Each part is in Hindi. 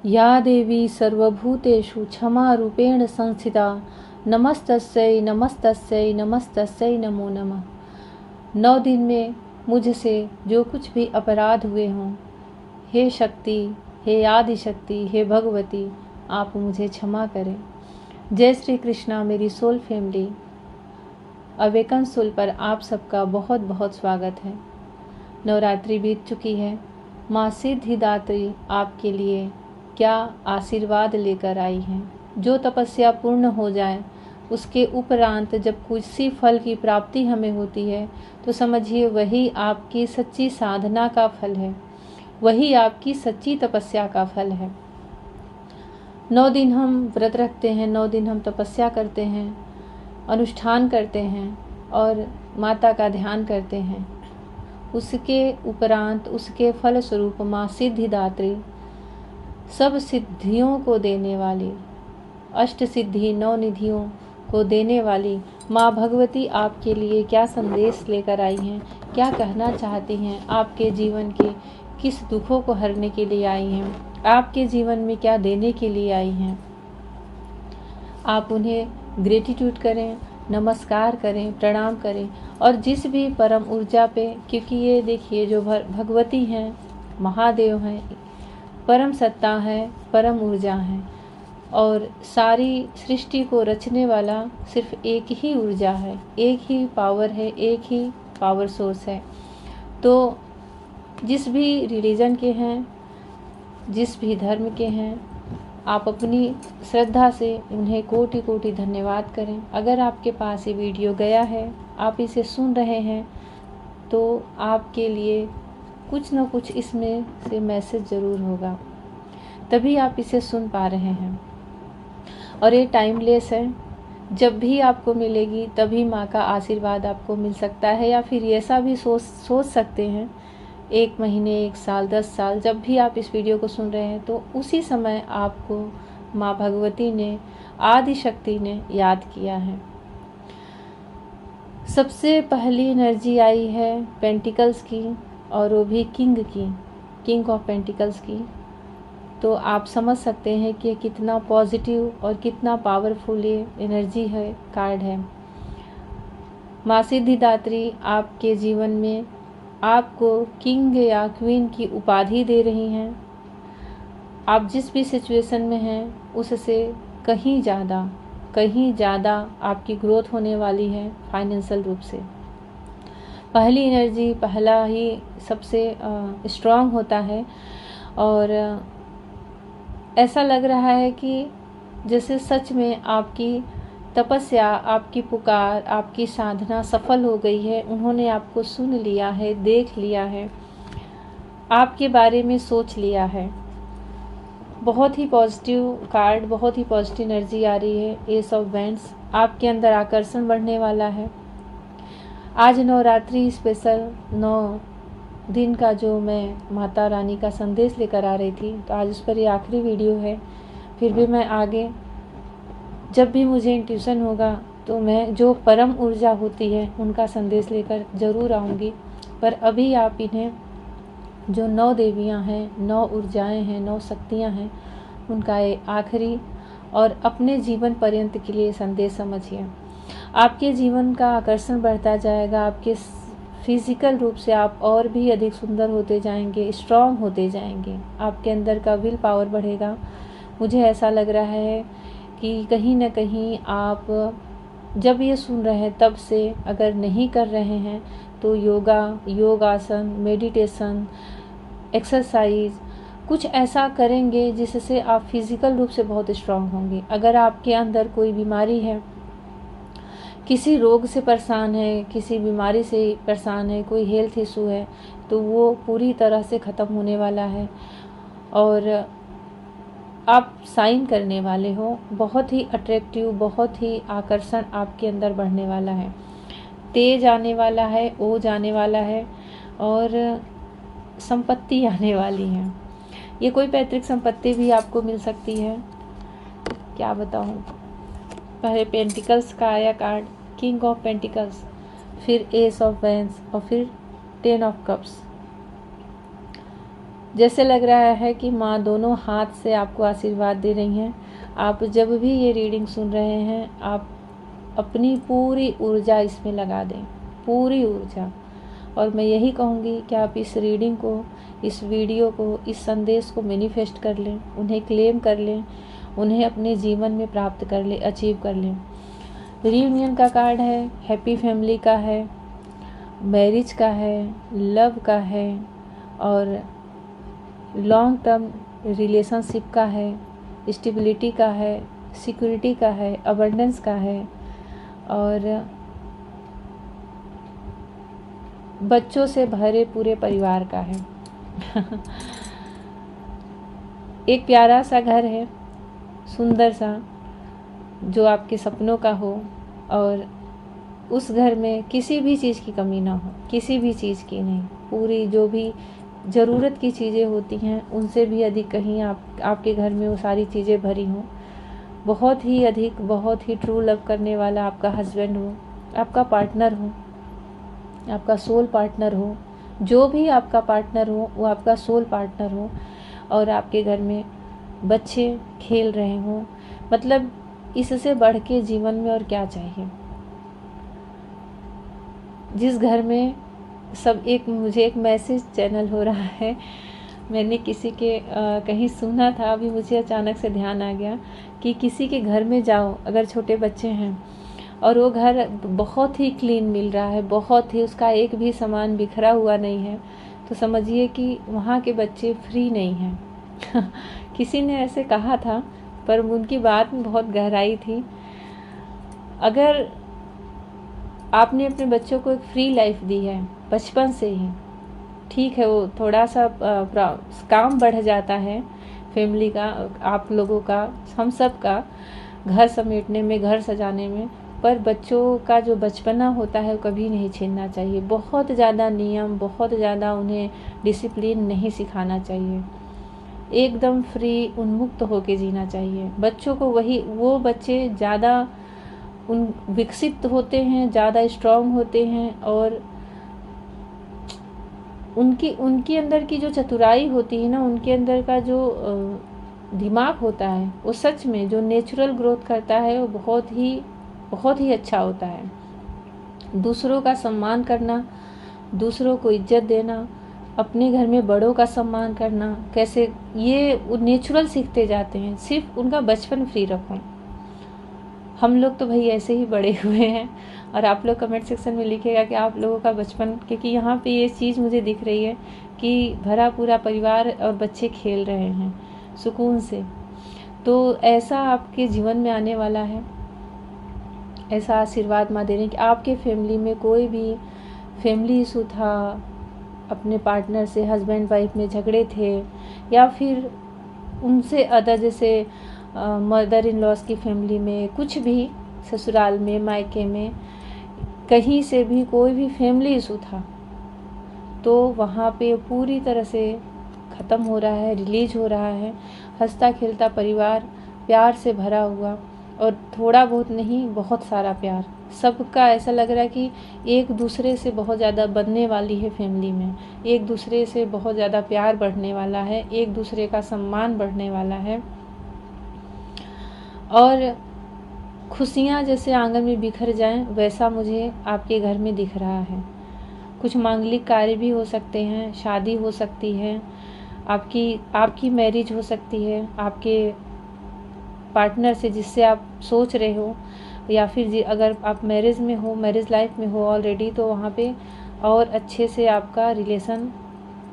या देवी सर्वभूतेषु क्षमारूपेण संस्थिता नमस्तस्यै नमस्तस्यै नमस्तस्यै नमो नमः। 9 दिन में मुझसे जो कुछ भी अपराध हुए हों, हे शक्ति, हे आदि शक्ति, हे भगवती, आप मुझे क्षमा करें। जय श्री कृष्णा। मेरी सोल फैमिली अवेकन सोल पर आप सबका बहुत बहुत स्वागत है। नवरात्रि बीत चुकी है। माँ सिद्धिदात्री आपके लिए क्या आशीर्वाद लेकर आई हैं। जो तपस्या पूर्ण हो जाए उसके उपरांत जब किसी फल की प्राप्ति हमें होती है तो समझिए वही आपकी सच्ची साधना का फल है, वही आपकी सच्ची तपस्या का फल है। 9 दिन हम व्रत रखते हैं, 9 दिन हम तपस्या करते हैं, अनुष्ठान करते हैं और माता का ध्यान करते हैं। उसके उपरांत उसके फल स्वरूप माँ सिद्धिदात्री सब सिद्धियों को देने वाली, अष्ट सिद्धि 9 निधियों को देने वाली माँ भगवती आपके लिए क्या संदेश लेकर आई हैं, क्या कहना चाहती हैं, आपके जीवन के किस दुखों को हरने के लिए आई हैं, आपके जीवन में क्या देने के लिए आई हैं। आप उन्हें ग्रेटिट्यूड करें, नमस्कार करें, प्रणाम करें और जिस भी परम ऊर्जा पे, क्योंकि ये देखिए जो भगवती हैं, महादेव हैं, परम सत्ता है, परम ऊर्जा है और सारी सृष्टि को रचने वाला सिर्फ एक ही ऊर्जा है, एक ही पावर है, एक ही पावर सोर्स है। तो जिस भी रिलीजन के हैं, जिस भी धर्म के हैं, आप अपनी श्रद्धा से उन्हें कोटि कोटि धन्यवाद करें। अगर आपके पास ये वीडियो गया है, आप इसे सुन रहे हैं, तो आपके लिए कुछ न कुछ इसमें से मैसेज ज़रूर होगा, तभी आप इसे सुन पा रहे हैं। और ये टाइमलेस है, जब भी आपको मिलेगी तभी माँ का आशीर्वाद आपको मिल सकता है। या फिर ऐसा भी सोच सकते हैं 1 महीने, 1 साल, 10 साल, जब भी आप इस वीडियो को सुन रहे हैं तो उसी समय आपको माँ भगवती ने, आदि शक्ति ने याद किया है। सबसे पहली एनर्जी आई है पेंटिकल्स की, और वो भी किंग की, किंग ऑफ पेंटिकल्स की। तो आप समझ सकते हैं कि कितना पॉजिटिव और कितना पावरफुल ये एनर्जी है, कार्ड है। माँ सिद्धिदात्री आपके जीवन में आपको किंग या क्वीन की उपाधि दे रही हैं। आप जिस भी सिचुएशन में हैं उससे कहीं ज़्यादा आपकी ग्रोथ होने वाली है फाइनेंशियल रूप से। पहली एनर्जी, पहला ही सबसे स्ट्रांग होता है और ऐसा लग रहा है कि जैसे सच में आपकी तपस्या, आपकी पुकार, आपकी साधना सफल हो गई है। उन्होंने आपको सुन लिया है, देख लिया है, आपके बारे में सोच लिया है। बहुत ही पॉजिटिव कार्ड, बहुत ही पॉजिटिव एनर्जी आ रही है। एस ऑफ वैंड्स, आपके अंदर आकर्षण बढ़ने वाला है। आज नवरात्रि स्पेशल 9 दिन का जो मैं माता रानी का संदेश लेकर आ रही थी, तो आज उस पर ये आखिरी वीडियो है। फिर भी मैं आगे जब भी मुझे इंट्यूशन होगा तो मैं जो परम ऊर्जा होती है उनका संदेश लेकर ज़रूर आऊँगी। पर अभी आप इन्हें, जो 9 देवियाँ हैं, 9 ऊर्जाएँ हैं, 9 शक्तियाँ हैं, उनका ये आखिरी और अपने जीवन पर्यंत के लिए संदेश समझिए। आपके जीवन का आकर्षण बढ़ता जाएगा, आपके फिजिकल रूप से आप और भी अधिक सुंदर होते जाएंगे, स्ट्रांग होते जाएंगे, आपके अंदर का विल पावर बढ़ेगा। मुझे ऐसा लग रहा है कि कहीं ना कहीं आप जब ये सुन रहे हैं तब से अगर नहीं कर रहे हैं तो योगासन, मेडिटेशन, एक्सरसाइज कुछ ऐसा करेंगे जिससे आप फिजिकल रूप से बहुत स्ट्रांग होंगे। अगर आपके अंदर कोई बीमारी है, किसी रोग से परेशान है, किसी बीमारी से परेशान है, कोई हेल्थ इशू है, तो वो पूरी तरह से ख़त्म होने वाला है और आप साइन करने वाले हो। बहुत ही अट्रैक्टिव, बहुत ही आकर्षण आपके अंदर बढ़ने वाला है, तेज आने वाला है, ओज आने वाला है और संपत्ति आने वाली है। ये कोई पैतृक संपत्ति भी आपको मिल सकती है, क्या बताऊँ। पहले पेंटिकल्स का आया कार्ड, किंग ऑफ पेंटिकल्स, फिर एस ऑफ वैंड्स और फिर 10 ऑफ कप्स। जैसे लग रहा है कि माँ दोनों हाथ से आपको आशीर्वाद दे रही हैं। आप जब भी ये रीडिंग सुन रहे हैं, आप अपनी पूरी ऊर्जा इसमें लगा दें, पूरी ऊर्जा। और मैं यही कहूँगी कि आप इस रीडिंग को, इस वीडियो को, इस संदेश को मैनिफेस्ट कर लें, उन्हें क्लेम कर लें, उन्हें अपने जीवन में प्राप्त कर लें, अचीव कर लें। रियूनियन का कार्ड है, हैप्पी फैमिली का है, मैरिज का है, लव का है, और लॉन्ग टर्म रिलेशनशिप का है, स्टेबिलिटी का है, सिक्योरिटी का है, अबंडेंस का है, और बच्चों से भरे पूरे परिवार का है। एक प्यारा सा घर है, सुंदर सा, जो आपके सपनों का हो, और उस घर में किसी भी चीज़ की कमी ना हो, किसी भी चीज़ की नहीं। पूरी जो भी ज़रूरत की चीज़ें होती हैं उनसे भी अधिक कहीं आपके घर में वो सारी चीज़ें भरी हों। बहुत ही अधिक, बहुत ही ट्रू लव करने वाला आपका हस्बैंड हो, आपका पार्टनर हो, आपका सोल पार्टनर हो, जो भी आपका पार्टनर हो वो आपका सोल पार्टनर हो, और आपके घर में बच्चे खेल रहे हों। मतलब इससे बढ़ के जीवन में और क्या चाहिए। जिस घर में मुझे एक मैसेज चैनल हो रहा है, मैंने किसी के कहीं सुना था, अभी मुझे अचानक से ध्यान आ गया कि किसी के घर में जाओ अगर छोटे बच्चे हैं और वो घर बहुत ही क्लीन मिल रहा है, बहुत ही, उसका एक भी सामान बिखरा हुआ नहीं है, तो समझिए कि वहाँ के बच्चे फ्री नहीं हैं। किसी ने ऐसे कहा था, पर उनकी बात में बहुत गहराई थी। अगर आपने अपने बच्चों को एक फ्री लाइफ दी है बचपन से ही, ठीक है, वो थोड़ा सा काम बढ़ जाता है फैमिली का, आप लोगों का, हम सब का, घर समेटने में, घर सजाने में, पर बच्चों का जो बचपना होता है वो कभी नहीं छीनना चाहिए। बहुत ज़्यादा नियम, बहुत ज़्यादा उन्हें डिसिप्लिन नहीं सिखाना चाहिए। एकदम फ्री, उन्मुक्त होके जीना चाहिए। बच्चों को वो बच्चे ज़्यादा विकसित होते हैं, ज़्यादा स्ट्रांग होते हैं, और उनकी अंदर की जो चतुराई होती है ना, उनके अंदर का जो दिमाग होता है, वो सच में जो नेचुरल ग्रोथ करता है वो बहुत ही अच्छा होता है। दूसरों का सम्मान करना, दूसरों को इज्जत देना, अपने घर में बड़ों का सम्मान करना, कैसे ये वो नेचुरल सीखते जाते हैं। सिर्फ उनका बचपन फ्री रखो। हम लोग तो भाई ऐसे ही बड़े हुए हैं, और आप लोग कमेंट सेक्शन में लिखिएगा कि आप लोगों का बचपन, क्योंकि यहाँ पे ये चीज़ मुझे दिख रही है कि भरा पूरा परिवार और बच्चे खेल रहे हैं सुकून से। तो ऐसा आपके जीवन में आने वाला है, ऐसा आशीर्वाद माँ दे रही हैं कि आपके फैमिली में कोई भी फैमिली इशू था, अपने पार्टनर से, हस्बैंड वाइफ में झगड़े थे, या फिर उनसे अदर, जैसे मदर इन लॉज की फैमिली में, कुछ भी ससुराल में, मायके में, कहीं से भी कोई भी फैमिली इशू था, तो वहाँ पे पूरी तरह से ख़त्म हो रहा है, रिलीज हो रहा है। हंसता खेलता परिवार, प्यार से भरा हुआ, और थोड़ा बहुत नहीं, बहुत सारा प्यार। सबका ऐसा लग रहा है कि एक दूसरे से बहुत ज़्यादा बनने वाली है फैमिली में, एक दूसरे से बहुत ज़्यादा प्यार बढ़ने वाला है, एक दूसरे का सम्मान बढ़ने वाला है, और खुशियाँ जैसे आंगन में बिखर जाएं, वैसा मुझे आपके घर में दिख रहा है। कुछ मांगलिक कार्य भी हो सकते हैं, शादी हो सकती है, आपकी मैरिज हो सकती है, आपके पार्टनर से जिससे आप सोच रहे हो, या फिर अगर आप मैरिज में हो, मैरिज लाइफ में हो ऑलरेडी, तो वहाँ पे और अच्छे से आपका रिलेशन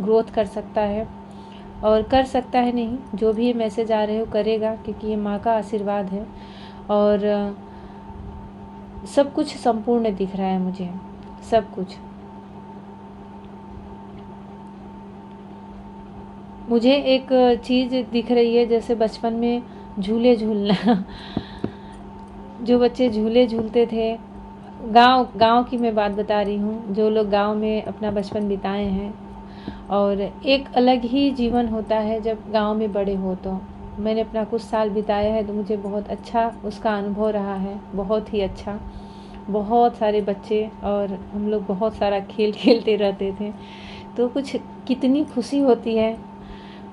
ग्रोथ कर सकता है, और कर सकता है नहीं, जो भी ये मैसेज आ रहे हो करेगा, क्योंकि ये माँ का आशीर्वाद है। और सब कुछ संपूर्ण दिख रहा है मुझे, सब कुछ। मुझे एक चीज़ दिख रही है, जैसे बचपन में झूले झूलना। जो बच्चे झूले झूलते थे, गांव की मैं बात बता रही हूँ, जो लोग गांव में अपना बचपन बिताए हैं, और एक अलग ही जीवन होता है जब गांव में बड़े हो। तो मैंने अपना कुछ साल बिताया है, तो मुझे बहुत अच्छा उसका अनुभव रहा है, बहुत ही अच्छा। बहुत सारे बच्चे और हम लोग बहुत सारा खेल खेलते रहते थे, तो कितनी खुशी होती है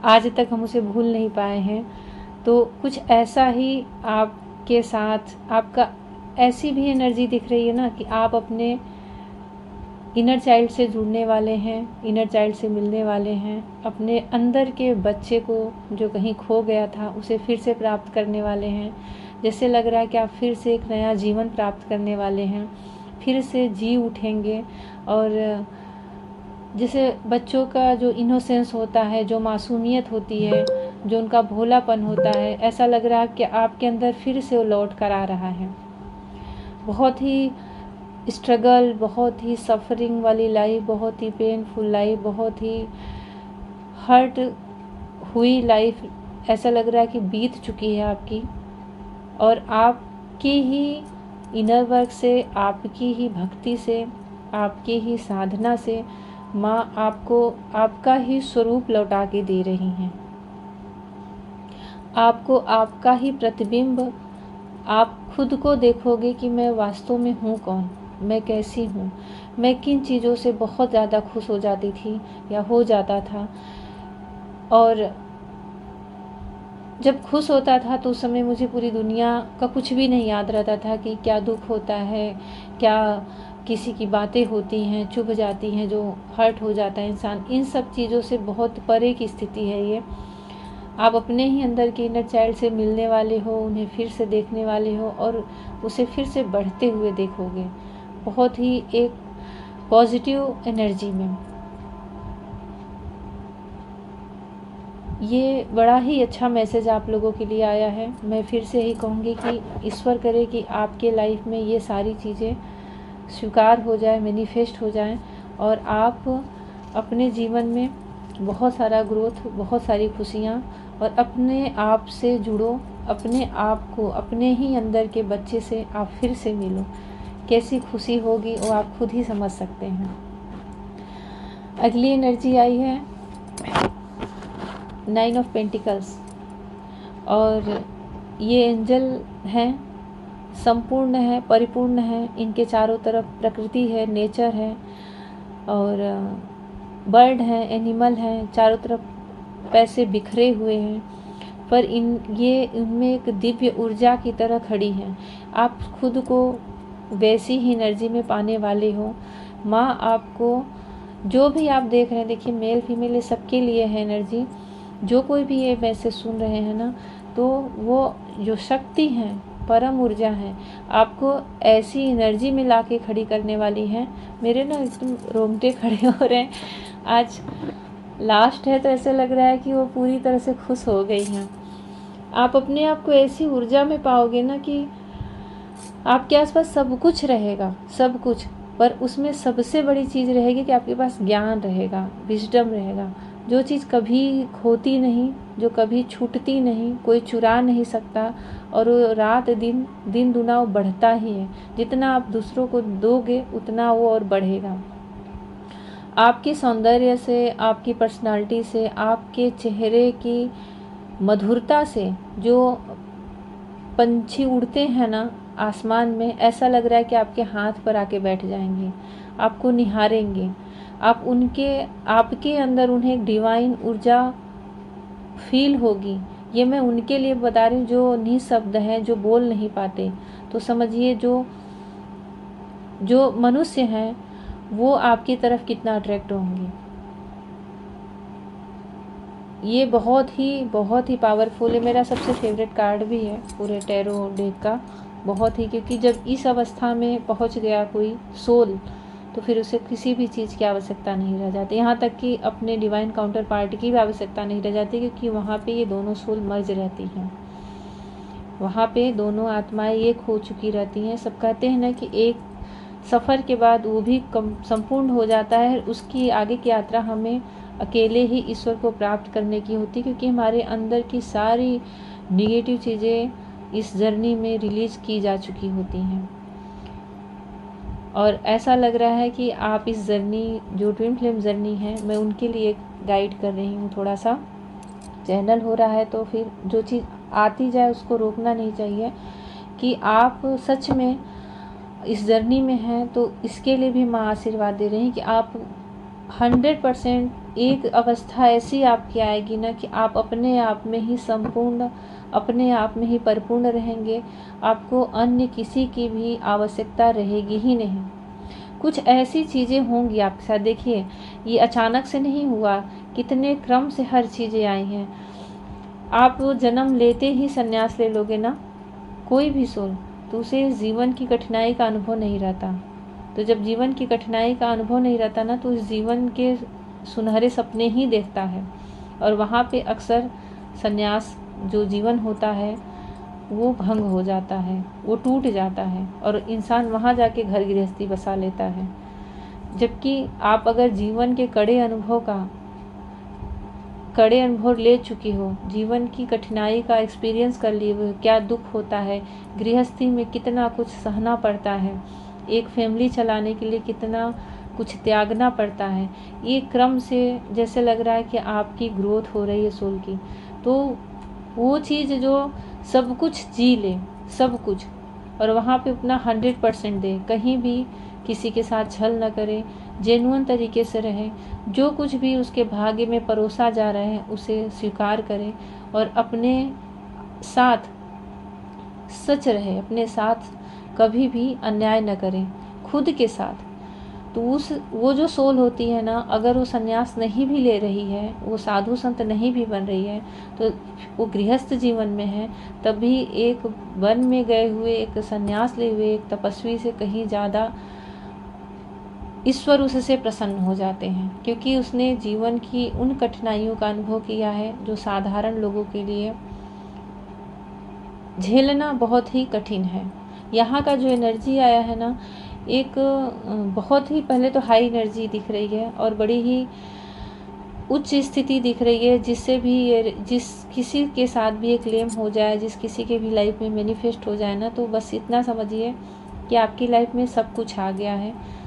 आज तक हम उसे भूल नहीं पाए हैं। तो कुछ ऐसा ही आपके साथ, आपका ऐसी भी एनर्जी दिख रही है ना कि आप अपने इनर चाइल्ड से जुड़ने वाले हैं, इनर चाइल्ड से मिलने वाले हैं, अपने अंदर के बच्चे को जो कहीं खो गया था उसे फिर से प्राप्त करने वाले हैं। जैसे लग रहा है कि आप फिर से एक नया जीवन प्राप्त करने वाले हैं, फिर से जी उठेंगे। और जैसे बच्चों का जो इनोसेंस होता है, जो मासूमियत होती है, जो उनका भोलापन होता है, ऐसा लग रहा है कि आपके अंदर फिर से वो लौट कर आ रहा है। बहुत ही स्ट्रगल, बहुत ही सफरिंग वाली लाइफ, बहुत ही पेनफुल लाइफ, बहुत ही हर्ट हुई लाइफ, ऐसा लग रहा है कि बीत चुकी है आपकी। और आपकी ही इनर वर्क से, आपकी ही भक्ति से, आपकी ही साधना से माँ आपको आपका ही स्वरूप लौटा के दे रही हैं। आपको आपका ही प्रतिबिंब, आप खुद को देखोगे कि मैं वास्तव में हूँ कौन, मैं कैसी हूँ, मैं किन चीज़ों से बहुत ज़्यादा खुश हो जाती थी या हो जाता था। और जब खुश होता था तो उस समय मुझे पूरी दुनिया का कुछ भी नहीं याद रहता था कि क्या दुख होता है, क्या किसी की बातें होती हैं, चुभ जाती हैं, जो हर्ट हो जाता है इंसान। इन सब चीज़ों से बहुत परे की स्थिति है ये। आप अपने ही अंदर के इनर चाइल्ड से मिलने वाले हो, उन्हें फिर से देखने वाले हो और उसे फिर से बढ़ते हुए देखोगे, बहुत ही एक पॉजिटिव एनर्जी में। ये बड़ा ही अच्छा मैसेज आप लोगों के लिए आया है। मैं फिर से ही कहूँगी कि ईश्वर करे कि आपके लाइफ में ये सारी चीज़ें स्वीकार हो जाए, मैनिफेस्ट हो जाएं और आप अपने जीवन में बहुत सारा ग्रोथ, बहुत सारी खुशियाँ, और अपने आप से जुड़ो, अपने आप को, अपने ही अंदर के बच्चे से आप फिर से मिलो। कैसी खुशी होगी वो आप खुद ही समझ सकते हैं। अगली एनर्जी आई है 9 ऑफ पेंटिकल्स, और ये एंजल हैं, संपूर्ण है, परिपूर्ण है। इनके चारों तरफ प्रकृति है, नेचर है, और बर्ड हैं, एनिमल हैं, चारों तरफ पैसे बिखरे हुए हैं, पर ये इनमें एक दिव्य ऊर्जा की तरह खड़ी हैं। आप खुद को वैसी ही एनर्जी में पाने वाले हो। माँ आपको, जो भी आप देख रहे हैं, देखिए मेल फीमेल ये सबके लिए है एनर्जी। जो कोई भी ये मैसेज सुन रहे हैं ना, तो वो जो शक्ति हैं, परम ऊर्जा है, आपको ऐसी एनर्जी में लाके खड़ी करने वाली हैं। मेरे ना एकदम रोंगटे खड़े हो रहे हैं। आज लास्ट है तो ऐसे लग रहा है कि वो पूरी तरह से खुश हो गई हैं। आप अपने आप को ऐसी ऊर्जा में पाओगे ना कि आपके आसपास सब कुछ रहेगा, सब कुछ, पर उसमें सबसे बड़ी चीज़ रहेगी कि आपके पास ज्ञान रहेगा, विजडम रहेगा, जो चीज़ कभी खोती नहीं, जो कभी छूटती नहीं, कोई चुरा नहीं सकता। और वो रात दिन, दिन दुना वो बढ़ता ही है। जितना आप दूसरों को दोगे उतना वो और बढ़ेगा। आपके सौंदर्य से, आपकी पर्सनालिटी से, आपके चेहरे की मधुरता से, जो पंछी उड़ते हैं ना आसमान में, ऐसा लग रहा है कि आपके हाथ पर आके बैठ जाएंगे, आपको निहारेंगे। आप उनके, आपके अंदर उन्हें एक डिवाइन ऊर्जा फील होगी। ये मैं उनके लिए बता रही हूँ जो निशब्द हैं, जो बोल नहीं पाते। तो समझिए जो मनुष्य हैं वो आपकी तरफ कितना अट्रैक्ट होंगे। ये बहुत ही पावरफुल है। मेरा सबसे फेवरेट कार्ड भी है पूरे टैरो डेक का, बहुत ही, क्योंकि जब इस अवस्था में पहुंच गया कोई सोल, तो फिर उसे किसी भी चीज़ की आवश्यकता नहीं रह जाती, यहाँ तक कि अपने डिवाइन काउंटर पार्ट की भी आवश्यकता नहीं रह जाती, क्योंकि वहाँ पे ये दोनों सोल मर्ज रहती हैं। वहाँ पे दोनों आत्माएं एक हो चुकी रहती हैं। सब कहते हैं ना कि एक सफ़र के बाद वो भी संपूर्ण हो जाता है। उसकी आगे की यात्रा हमें अकेले ही ईश्वर को प्राप्त करने की होती, क्योंकि हमारे अंदर की सारी निगेटिव चीज़ें इस जर्नी में रिलीज की जा चुकी होती हैं। और ऐसा लग रहा है कि आप इस जर्नी, जो ट्विन फ्लेम जर्नी है, मैं उनके लिए गाइड कर रही हूँ। थोड़ा सा चैनल हो रहा है तो फिर जो चीज़ आती जाए उसको रोकना नहीं चाहिए, कि आप सच में इस जर्नी में हैं। तो इसके लिए भी माँ आशीर्वाद दे रही हैं कि आप 100% एक अवस्था ऐसी आपकी आएगी ना कि आप अपने आप में ही संपूर्ण, अपने आप में ही परिपूर्ण रहेंगे। आपको अन्य किसी की भी आवश्यकता रहेगी ही नहीं। कुछ ऐसी चीज़ें होंगी आपके साथ। देखिए, ये अचानक से नहीं हुआ, कितने क्रम से हर चीज़ें आई हैं। आप जन्म लेते ही संन्यास ले लोगे ना, कोई भी सोल, तो उसे जीवन की कठिनाई का अनुभव नहीं रहता। तो जब जीवन की कठिनाई का अनुभव नहीं रहता ना, तो उस जीवन के सुनहरे सपने ही देखता है। और वहाँ पे अक्सर संन्यास जो जीवन होता है वो भंग हो जाता है, वो टूट जाता है और इंसान वहाँ जाके घर गृहस्थी बसा लेता है। जबकि आप अगर जीवन के कड़े अनुभव ले चुकी हो, जीवन की कठिनाई का एक्सपीरियंस कर लिए हो, क्या दुख होता है, गृहस्थी में कितना कुछ सहना पड़ता है, एक फैमिली चलाने के लिए कितना कुछ त्यागना पड़ता है, ये क्रम से जैसे लग रहा है कि आपकी ग्रोथ हो रही है सोल की। तो वो चीज़ जो सब कुछ जी ले, सब कुछ, और वहाँ पे अपना 100% दे, कहीं भी किसी के साथ छल न करे, जेन्युइन तरीके से रहे, जो कुछ भी उसके भाग्य में परोसा जा रहा है उसे स्वीकार करे और अपने साथ सच रहे, अपने साथ कभी भी अन्याय न करें, खुद के साथ। तो वो जो सोल होती है ना, अगर वो संन्यास नहीं भी ले रही है, वो साधु संत नहीं भी बन रही है, तो वो गृहस्थ जीवन में है, तभी एक वन में गए हुए, एक संन्यास ले हुए एक तपस्वी से कहीं ज़्यादा ईश्वर उससे प्रसन्न हो जाते हैं, क्योंकि उसने जीवन की उन कठिनाइयों का अनुभव किया है जो साधारण लोगों के लिए झेलना बहुत ही कठिन है। यहाँ का जो एनर्जी आया है ना, एक बहुत ही पहले तो हाई एनर्जी दिख रही है और बड़ी ही उच्च स्थिति दिख रही है, जिससे भी ये जिस किसी के साथ भी ये क्लेम हो जाए, जिस किसी के भी लाइफ में मैनिफेस्ट हो जाए ना, तो बस इतना समझिए कि आपकी लाइफ में सब कुछ आ गया है।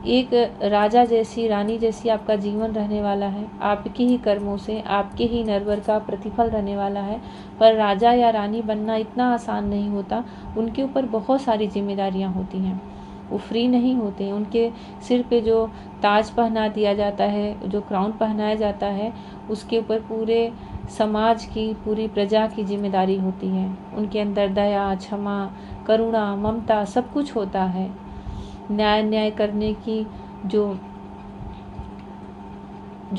एक राजा जैसी, रानी जैसी आपका जीवन रहने वाला है, आपके ही कर्मों से, आपके ही निर्भर का प्रतिफल रहने वाला है। पर राजा या रानी बनना इतना आसान नहीं होता, उनके ऊपर बहुत सारी जिम्मेदारियां होती हैं, वो फ्री नहीं होते हैं। उनके सिर पे जो ताज पहना दिया जाता है, जो क्राउन पहनाया जाता है, उसके ऊपर पूरे समाज की, पूरी प्रजा की जिम्मेदारी होती है। उनके अंदर दया, क्षमा, करुणा, ममता सब कुछ होता है। न्याय करने की जो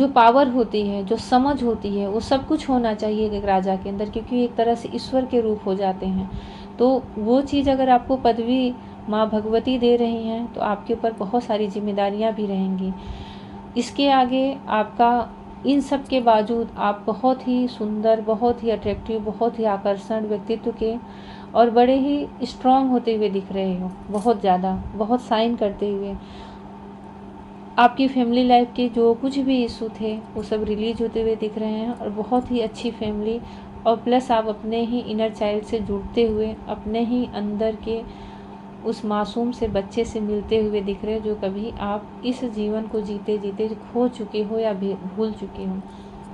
पावर होती है, जो समझ होती है, वो सब कुछ होना चाहिए एक राजा के अंदर, क्योंकि एक तरह से ईश्वर के रूप हो जाते हैं। तो वो चीज़ अगर आपको पदवी माँ भगवती दे रही हैं, तो आपके ऊपर बहुत सारी जिम्मेदारियां भी रहेंगी। इसके आगे आपका, इन सब के बावजूद आप बहुत ही सुंदर, बहुत ही अट्रैक्टिव, बहुत ही आकर्षण व्यक्तित्व के और बड़े ही स्ट्रांग होते हुए दिख रहे हो, बहुत ज़्यादा, बहुत साइन करते हुए। आपकी फैमिली लाइफ के जो कुछ भी इशू थे वो सब रिलीज होते हुए दिख रहे हैं और बहुत ही अच्छी फैमिली, और प्लस आप अपने ही इनर चाइल्ड से जुड़ते हुए, अपने ही अंदर के उस मासूम से बच्चे से मिलते हुए दिख रहे हो, जो कभी आप इस जीवन को जीते जीते खो चुके हो या भूल चुके हो।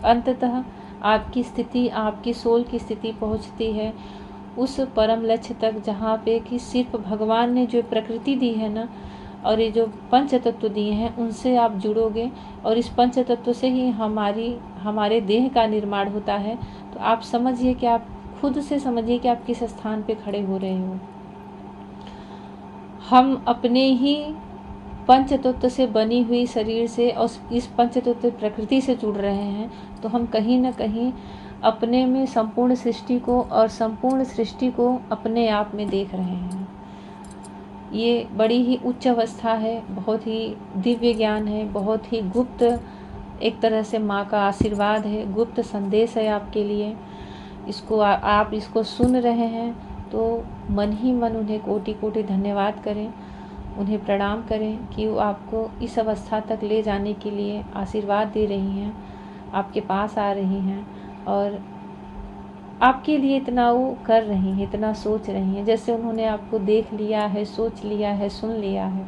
अंततः आपकी स्थिति, आपकी सोल की स्थिति पहुंचती है उस परम लक्ष्य तक, जहाँ पे कि सिर्फ भगवान ने जो प्रकृति दी है ना, और ये जो पंच तत्व दिए हैं, उनसे आप जुड़ोगे और इस पंच तत्व से ही हमारे देह का निर्माण होता है। तो आप समझिए कि आप खुद से समझिए कि आप किस स्थान पे खड़े हो रहे हो। हम अपने ही पंच तत्व से बनी हुई शरीर से और इस पंच तत्व प्रकृति से जुड़ रहे हैं, तो हम कहीं न कहीं अपने में संपूर्ण सृष्टि को और संपूर्ण सृष्टि को अपने आप में देख रहे हैं। ये बड़ी ही उच्च अवस्था है, बहुत ही दिव्य ज्ञान है, बहुत ही गुप्त, एक तरह से माँ का आशीर्वाद है, गुप्त संदेश है आपके लिए। इसको आप इसको सुन रहे हैं तो मन ही मन उन्हें कोटि कोटि धन्यवाद करें, उन्हें प्रणाम करें कि वो आपको इस अवस्था तक ले जाने के लिए आशीर्वाद दे रही हैं, आपके पास आ रही हैं और आपके लिए इतना वो कर रही हैं, इतना सोच रही हैं, जैसे उन्होंने आपको देख लिया है, सोच लिया है, सुन लिया है।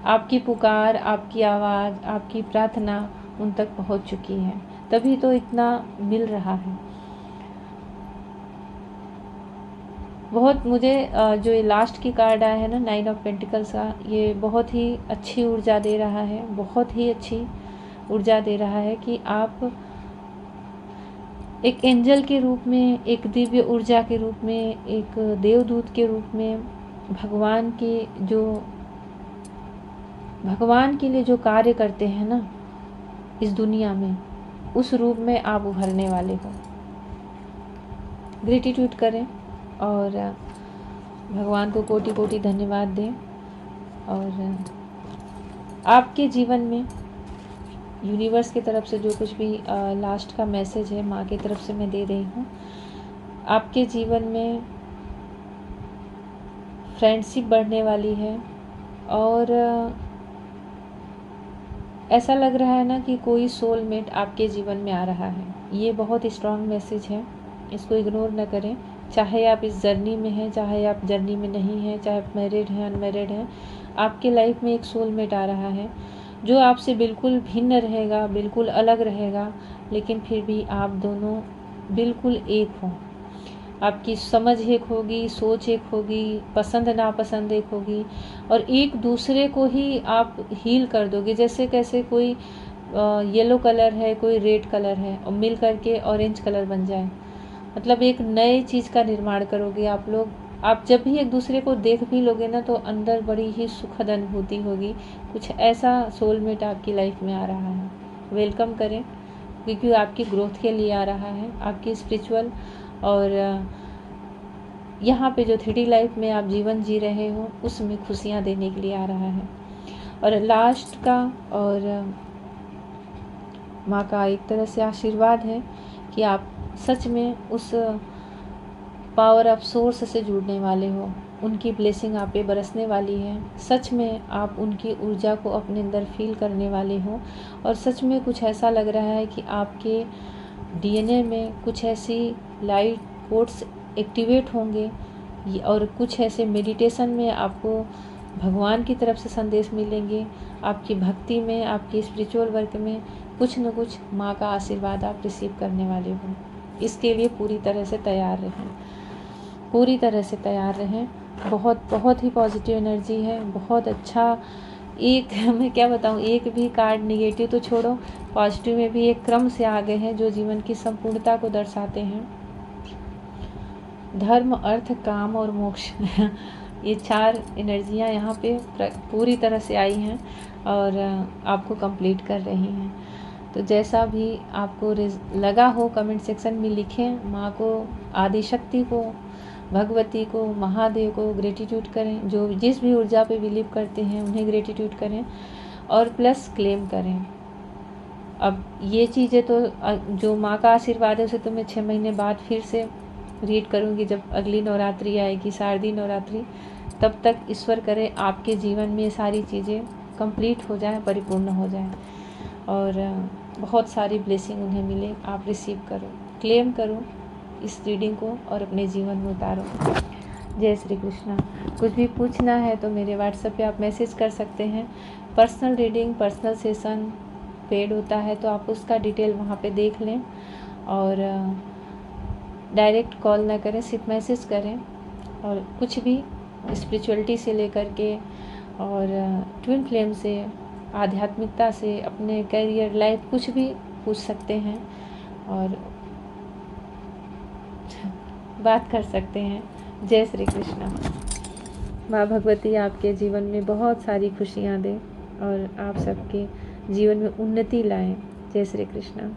आपकी पुकार, आपकी आवाज़, आपकी प्रार्थना उन तक पहुंच चुकी है, तभी तो इतना मिल रहा है। बहुत मुझे जो ये लास्ट की कार्ड आया है ना, 9 ऑफ पेंटिकल्स का, ये बहुत ही अच्छी ऊर्जा दे रहा है, बहुत ही अच्छी ऊर्जा दे रहा है कि आप एक एंजल के रूप में, एक दिव्य ऊर्जा के रूप में, एक देवदूत के रूप में भगवान के लिए जो कार्य करते हैं ना इस दुनिया में, उस रूप में आप उभरने वाले हो। ग्रेटिट्यूड करें और भगवान को कोटि कोटि धन्यवाद दें। और आपके जीवन में यूनिवर्स की तरफ से जो कुछ भी लास्ट का मैसेज है माँ की तरफ से मैं दे रही हूँ। आपके जीवन में फ्रेंडशिप बढ़ने वाली है और ऐसा लग रहा है ना कि कोई सोलमेट आपके जीवन में आ रहा है। ये बहुत स्ट्रॉन्ग मैसेज है, इसको इग्नोर न करें। चाहे आप इस जर्नी में हैं, चाहे आप जर्नी में नहीं हैं, चाहे आप मैरिड हैं, अनमैरिड हैं, आपके लाइफ में एक सोलमेट आ रहा है जो आपसे बिल्कुल भिन्न रहेगा, बिल्कुल अलग रहेगा, लेकिन फिर भी आप दोनों बिल्कुल एक हों। आपकी समझ एक होगी, सोच एक होगी, पसंद नापसंद एक होगी और एक दूसरे को ही आप हील कर दोगे। जैसे कैसे कोई येलो कलर है, कोई रेड कलर है और मिल करके ऑरेंज कलर बन जाए, मतलब एक नए चीज़ का निर्माण करोगे आप लोग। आप जब भी एक दूसरे को देख भी लोगे ना तो अंदर बड़ी ही सुखद अनुभूति होगी। कुछ ऐसा सोलमेट आपकी लाइफ में आ रहा है, वेलकम करें, क्योंकि आपकी ग्रोथ के लिए आ रहा है, आपकी स्पिरिचुअल और यहाँ पे जो 3D लाइफ में आप जीवन जी रहे हो उसमें खुशियाँ देने के लिए आ रहा है। और लास्ट का और माँ का एक तरह से आशीर्वाद है कि आप सच में उस पावर ऑफ सोर्स से जुड़ने वाले हो, उनकी ब्लेसिंग आप पे बरसने वाली है। सच में आप उनकी ऊर्जा को अपने अंदर फील करने वाले हो और सच में कुछ ऐसा लग रहा है कि आपके DNA में कुछ ऐसी लाइट कोड्स एक्टिवेट होंगे और कुछ ऐसे मेडिटेशन में आपको भगवान की तरफ से संदेश मिलेंगे। आपकी भक्ति में, आपकी स्पिरिचुअल वर्क में कुछ न कुछ माँ का आशीर्वाद आप रिसीव करने वाले हो। इसके लिए पूरी तरह से तैयार रहें, पूरी तरह से तैयार रहें। बहुत बहुत ही पॉजिटिव एनर्जी है, बहुत अच्छा। एक मैं क्या बताऊँ, एक भी कार्ड निगेटिव तो छोड़ो, पॉजिटिव में भी एक क्रम से आ गए हैं जो जीवन की संपूर्णता को दर्शाते हैं। धर्म, अर्थ, काम और मोक्ष ये 4 एनर्जियाँ यहाँ पे पूरी तरह से आई हैं और आपको कंप्लीट कर रही हैं। तो जैसा भी आपको लगा हो कमेंट सेक्शन में लिखें। माँ को, आदिशक्ति को, भगवती को, महादेव को ग्रेटिट्यूड करें। जो जिस भी ऊर्जा पे बिलीव करते हैं उन्हें ग्रेटिट्यूड करें और प्लस क्लेम करें। अब ये चीज़ें तो जो माँ का आशीर्वाद है उसे तो मैं 6 महीने बाद फिर से रीड करूँगी, जब अगली नवरात्रि आएगी, शारदीय नवरात्रि। तब तक ईश्वर करे आपके जीवन में ये सारी चीज़ें कंप्लीट हो जाए, परिपूर्ण हो जाए और बहुत सारी ब्लेसिंग उन्हें मिले। आप रिसीव करो, क्लेम करो इस रीडिंग को और अपने जीवन में उतारो। जय श्री कृष्णा। कुछ भी पूछना है तो मेरे व्हाट्सएप पे आप मैसेज कर सकते हैं। Personal reading, personal session paid होता है तो आप उसका डिटेल वहाँ पे देख लें और डायरेक्ट कॉल ना करें, सिर्फ मैसेज करें। और कुछ भी स्पिरिचुअलिटी से लेकर के और ट्विन फ्लेम से, आध्यात्मिकता से, अपने करियर, लाइफ, कुछ भी पूछ सकते हैं और बात कर सकते हैं। जय श्री कृष्णा। माँ भगवती आपके जीवन में बहुत सारी खुशियाँ दें और आप सबके जीवन में उन्नति लाएं। जय श्री कृष्णा।